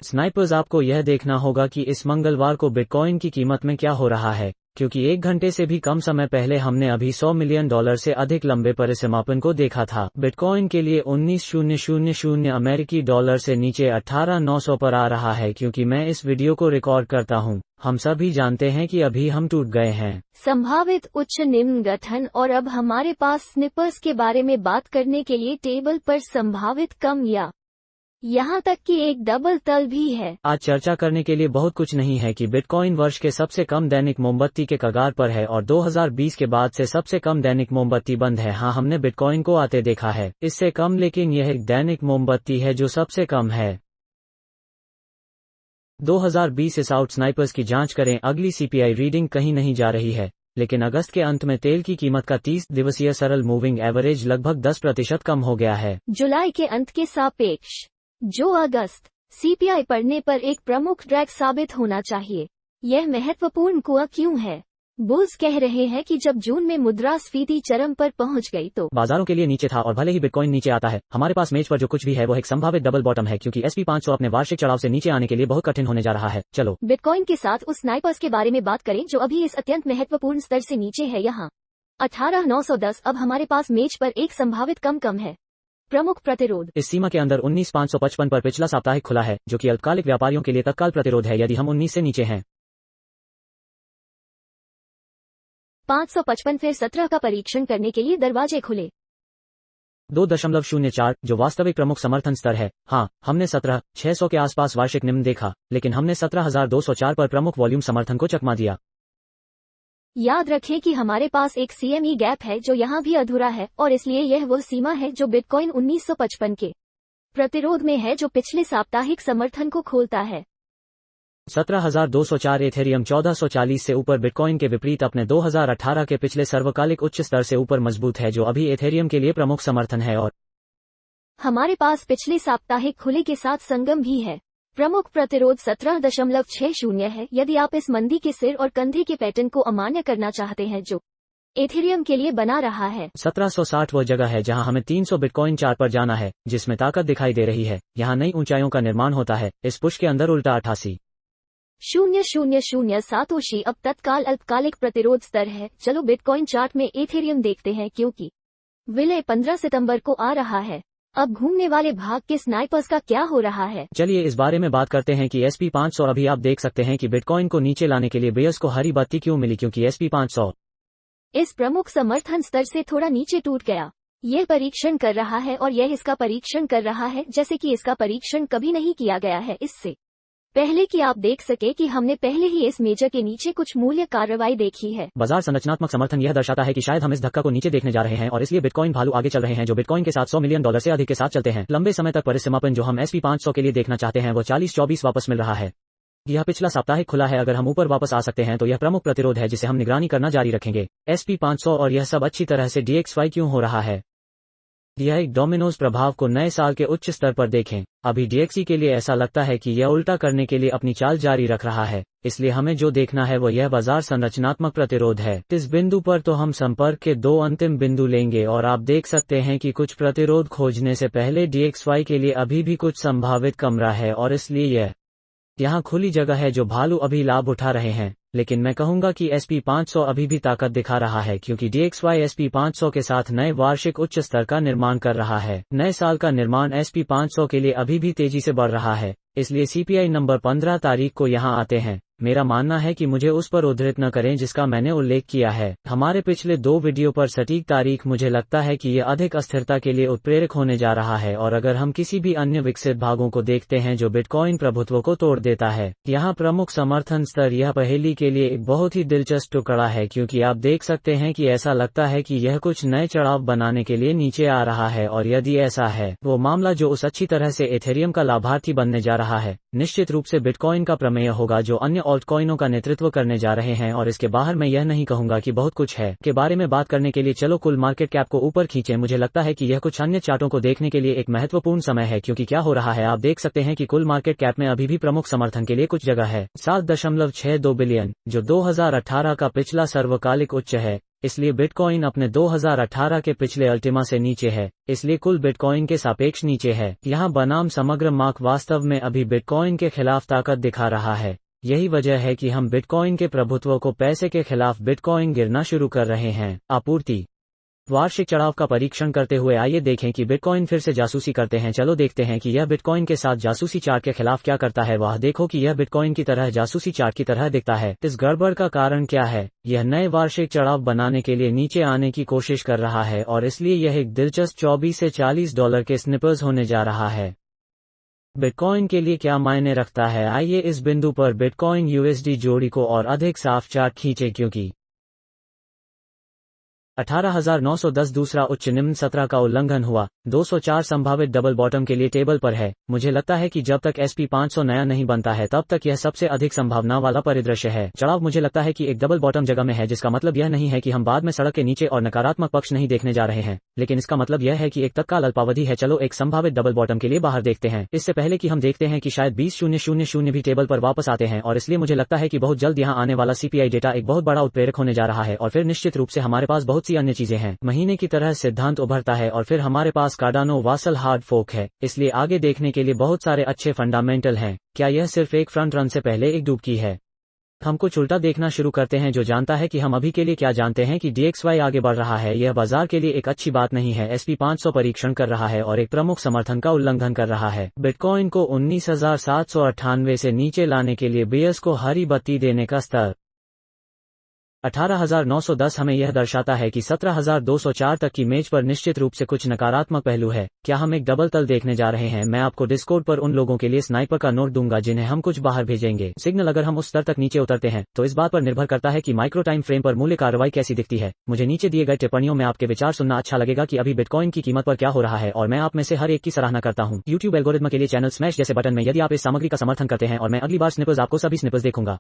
Snipers, आपको यह देखना होगा कि इस मंगलवार को बिटकॉइन की कीमत में क्या हो रहा है, क्योंकि 1 घंटे से भी कम समय पहले हमने अभी $100 मिलियन से अधिक लंबे परिसमापन को देखा था। बिटकॉइन के लिए 19,000 अमेरिकी डॉलर से नीचे 18,900 पर आ रहा है। क्योंकि मैं इस वीडियो को रिकॉर्ड करता हूं, हम सभी जानते हैं कि अभी हम टूट गए हैं। संभावित उच्च निम्न गठन, और अब हमारे पास स्निपर्स के बारे में बात करने के लिए टेबल पर संभावित कम या यहाँ तक कि एक डबल तल भी है। आज चर्चा करने के लिए बहुत कुछ नहीं है कि बिटकॉइन वर्ष के सबसे कम दैनिक मोमबत्ती के कगार पर है और 2020 के बाद से सबसे कम दैनिक मोमबत्ती बंद है। हाँ, हमने बिटकॉइन को आते देखा है इससे कम, लेकिन यह एक दैनिक मोमबत्ती है जो सबसे कम है। 2020 इस आउट स्नाइपर्स की जांच करें। अगली सीपीआई रीडिंग कहीं नहीं जा रही है, लेकिन अगस्त के अंत में तेल की कीमत का 30 दिवसीय सरल मूविंग एवरेज लगभग 10% कम हो गया है। जुलाई के अंत के सापेक्ष, जो अगस्त सीपीआई पढ़ने पर एक प्रमुख ड्रैग साबित होना चाहिए। यह महत्वपूर्ण क्यों है? बुल्स कह रहे हैं कि जब जून में मुद्रास्फीति चरम पर पहुंच गई तो बाजारों के लिए नीचे था, और भले ही बिटकॉइन नीचे आता है, हमारे पास मेज पर जो कुछ भी है वो एक संभावित डबल बॉटम है, क्योंकि SP 500 अपने वार्षिक चढ़ाव से नीचे आने के लिए बहुत कठिन होने जा रहा है। चलो बिटकॉइन के साथ उस स्नाइपर्स के बारे में बात करें जो अभी इस अत्यंत महत्वपूर्ण स्तर से नीचे है। यहाँ 18,910। अब हमारे पास मेज पर एक संभावित कम है। प्रमुख प्रतिरोध इस सीमा के अंदर 19,555 पर पिछला साप्ताहिक खुला है, जो कि अल्पकालिक व्यापारियों के लिए तत्काल प्रतिरोध है यदि हम 19 से नीचे हैं। 555 फिर 17 का परीक्षण करने के लिए दरवाजे खुले। 2.04 जो वास्तविक प्रमुख समर्थन स्तर है। हाँ, हमने 17,600 के आसपास वार्षिक निम्न देखा, लेकिन हमने 17,204 पर प्रमुख वॉल्यूम समर्थन को चकमा दिया। याद रखें कि हमारे पास एक CME गैप है जो यहाँ भी अधूरा है, और इसलिए यह वो सीमा है जो बिटकॉइन 1955 के प्रतिरोध में है, जो पिछले साप्ताहिक समर्थन को खोलता है। 17,204 एथेरियम 1440 से ऊपर बिटकॉइन के विपरीत अपने 2018 के पिछले सर्वकालिक उच्च स्तर से ऊपर मजबूत है, जो अभी एथेरियम के लिए प्रमुख समर्थन है। और हमारे पास पिछले साप्ताहिक खुले के साथ संगम भी है। प्रमुख प्रतिरोध 17.60 है। यदि आप इस मंदी के सिर और कंधे के पैटर्न को अमान्य करना चाहते हैं जो एथेरियम के लिए बना रहा है, 1760 वह जगह है जहां हमें 300 बिटकॉइन चार्ट पर जाना है, जिसमें ताकत दिखाई दे रही है। यहां नई ऊंचाइयों का निर्माण होता है। इस पुश के अंदर उल्टा 88,000 सातोशी अब तत्काल अल्पकालिक प्रतिरोध स्तर है। चलो बिटकॉइन चार्ट में एथेरियम देखते हैं, क्योंकि विलय 15 सितंबर को आ रहा है। अब घूमने वाले भाग के स्नाइपर्स का क्या हो रहा है? चलिए इस बारे में बात करते हैं कि SP 500 अभी आप देख सकते हैं कि बिटकॉइन को नीचे लाने के लिए बेयर्स को हरी बत्ती क्यों मिली, क्योंकि SP 500 इस प्रमुख समर्थन स्तर से थोड़ा नीचे टूट गया। यह परीक्षण कर रहा है, और यह इसका परीक्षण कर रहा है जैसे कि इसका परीक्षण कभी नहीं किया गया है इससे पहले कि आप देख सके कि हमने पहले ही इस मेजर के नीचे कुछ मूल्य कार्रवाई देखी है। बाजार संरचनात्मक समर्थन यह दर्शाता है कि शायद हम इस धक्का को नीचे देखने जा रहे हैं, और इसलिए बिटकॉइन भालू आगे चल रहे हैं जो बिटकॉइन के साथ $100 मिलियन से अधिक के साथ चलते हैं। लंबे समय तक परिसमापन जो हम SP 500 के लिए देखना चाहते हैं वो 40-24 वापस मिल रहा है। यह पिछला साप्ताहिक खुला है। अगर हम ऊपर वापस आ सकते हैं तो यह प्रमुख प्रतिरोध है जिसे हम निगरानी करना जारी रखेंगे। SP 500 और यह सब अच्छी तरह से DXY क्यों हो रहा है? यह एक डोमिनोज प्रभाव को नए साल के उच्च स्तर पर देखें। अभी DXY के लिए ऐसा लगता है कि यह उल्टा करने के लिए अपनी चाल जारी रख रहा है, इसलिए हमें जो देखना है वो यह बाजार संरचनात्मक प्रतिरोध है। इस बिंदु पर तो हम संपर्क के 2 अंतिम बिंदु लेंगे, और आप देख सकते हैं कि कुछ प्रतिरोध खोजने से पहले DXY के लिए अभी भी कुछ संभावित कमरा है, और इसलिए यह यहाँ खुली जगह है जो भालू अभी लाभ उठा रहे हैं। लेकिन मैं कहूंगा कि SP 500 अभी भी ताकत दिखा रहा है, क्योंकि DXY SP 500 के साथ नए वार्षिक उच्च स्तर का निर्माण कर रहा है। नए साल का निर्माण SP 500 के लिए अभी भी तेजी से बढ़ रहा है, इसलिए CPI नंबर 15 तारीख को यहाँ आते हैं। मेरा मानना है कि मुझे उस पर उद्धृत न करें जिसका मैंने उल्लेख किया है। हमारे पिछले 2 वीडियो पर सटीक तारीख मुझे लगता है कि यह अधिक अस्थिरता के लिए उत्प्रेरक होने जा रहा है। और अगर हम किसी भी अन्य विकसित भागों को देखते हैं जो बिटकॉइन प्रभुत्व को तोड़ देता है, यहाँ प्रमुख समर्थन स्तर यह पहेली के लिए एक बहुत ही दिलचस्प टुकड़ा है, क्योंकि आप देख सकते हैं कि ऐसा लगता है कि यह कुछ नए चढ़ाव बनाने के लिए नीचे आ रहा है। और यदि ऐसा है, वो मामला जो उस अच्छी तरह से एथेरियम का लाभार्थी बनने जा रहा है, निश्चित रूप से बिटकॉइन का प्रमेय होगा जो अन्य ऑल्टकॉइनों का नेतृत्व करने जा रहे हैं। और इसके बाहर मैं यह नहीं कहूंगा कि बहुत कुछ है के बारे में बात करने के लिए चलो कुल मार्केट कैप को ऊपर खींचें। मुझे लगता है कि यह कुछ अन्य चार्टों को देखने के लिए एक महत्वपूर्ण समय है, क्योंकि क्या हो रहा है आप देख सकते हैं कि कुल मार्केट कैप में अभी भी प्रमुख समर्थन के लिए कुछ जगह है। 7.62 बिलियन जो 2018 का पिछला सर्वकालिक उच्च है। इसलिए बिटकॉइन अपने 2018 के पिछले अल्टीमा से नीचे है, इसलिए कुल बिटकॉइन के सापेक्ष नीचे है। यहाँ बनाम समग्र मार्क वास्तव में अभी बिटकॉइन के खिलाफ ताकत दिखा रहा है। यही वजह है कि हम बिटकॉइन के प्रभुत्व को पैसे के खिलाफ बिटकॉइन गिरना शुरू कर रहे हैं। आपूर्ति वार्षिक चढ़ाव का परीक्षण करते हुए आइए देखें कि बिटकॉइन फिर से जासूसी करते हैं। चलो देखते हैं कि यह बिटकॉइन के साथ जासूसी चार्ट के खिलाफ क्या करता है। वह देखो कि यह बिटकॉइन की तरह जासूसी चार्ट की तरह दिखता है। इस गड़बड़ का कारण क्या है? यह नए वार्षिक चढ़ाव बनाने के लिए नीचे आने की कोशिश कर रहा है और इसलिए यह एक दिलचस्प 24 से $40 के स्निपर्स होने जा रहा है। बिटकॉइन के लिए क्या मायने रखता है? आइए इस बिंदु पर बिटकॉइन यूएसडी जोड़ी को और अधिक साफ चार्ट खींचे, क्योंकि 18,910 दूसरा उच्च निम्न 17 का उल्लंघन हुआ। 204 संभावित डबल बॉटम के लिए टेबल पर है। मुझे लगता है कि जब तक SP 500 नया नहीं बनता है तब तक यह सबसे अधिक संभावना वाला परिदृश्य है। चढ़ाव मुझे लगता है कि एक डबल बॉटम जगह में है, जिसका मतलब यह नहीं है कि हम बाद में सड़क के नीचे और नकारात्मक पक्ष नहीं देखने जा रहे हैं, लेकिन इसका मतलब यह है कि एक तत्काल अल्पावधि है। चलो एक संभावित डबल बॉटम के लिए बाहर देखते हैं, इससे पहले कि हम देखते हैं कि शायद 20,000 भी टेबल पर वापस आते हैं, और इसलिए मुझे लगता है कि बहुत जल्द यहाँ आने वाला CPI डेटा एक बहुत बड़ा उत्प्रेरक होने जा रहा है। और फिर निश्चित रूप से हमारे पास बहुत सी अन्य चीजें हैं। महीने की तरह सिद्धांत उभरता है और फिर हमारे पास कार्डानो वासल हार्ड फोक है। इसलिए आगे देखने के लिए बहुत सारे अच्छे फंडामेंटल हैं। क्या यह सिर्फ एक फ्रंट रन से पहले एक डुबकी है? हम कुछ उल्टा देखना शुरू करते हैं, जो जानता है कि हम अभी के लिए क्या जानते हैं कि DXY आगे बढ़ रहा है। यह बाजार के लिए एक अच्छी बात नहीं है। SP 500 परीक्षण कर रहा है और एक प्रमुख समर्थन का उल्लंघन कर रहा है। बिटकॉइन को 19,798 से नीचे लाने के लिए बेयर्स को हरी बत्ती देने का स्तर 18,910 हमें यह दर्शाता है कि 17,204 तक की मेज पर निश्चित रूप से कुछ नकारात्मक पहलू है। क्या हम एक डबल तल देखने जा रहे हैं? मैं आपको डिस्कॉर्ड पर उन लोगों के लिए स्नाइपर का नोट दूंगा जिन्हें हम कुछ बाहर भेजेंगे। सिग्नल अगर हम उस स्तर तक नीचे उतरते हैं तो इस बात पर निर्भर करता है कि माइक्रो टाइम फ्रेम पर मूल्य कार्रवाई कैसी दिखती है। मुझे नीचे दिए गए टिप्पणियों में आपके विचार सुनना अच्छा लगेगा कि अभी बिटकॉइन की कीमत पर क्या हो रहा है, और मैं आप में से हर एक की सराहना करता हूं। YouTube एल्गोरिथ्म के लिए चैनल स्मैश जैसे बटन में यदि आप इस सामग्री का समर्थन करते हैं, और मैं अगली बार स्निपर्स आपको सभी स्निपर्स देखूंगा।